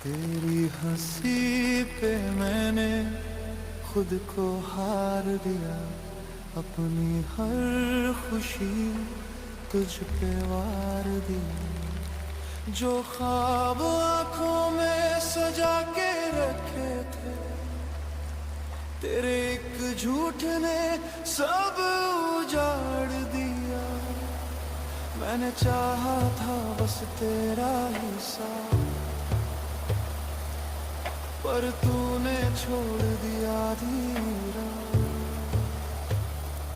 तेरी हंसी पे मैंने खुद को हार दिया, अपनी हर खुशी तुझ पे वार दी। जो ख्वाब आंखों में सजा के रखे थे, तेरे एक झूठ ने सब उजाड़ दिया। मैंने चाहा था बस तेरा ही साथ, पर तूने छोड़ दिया धीरा।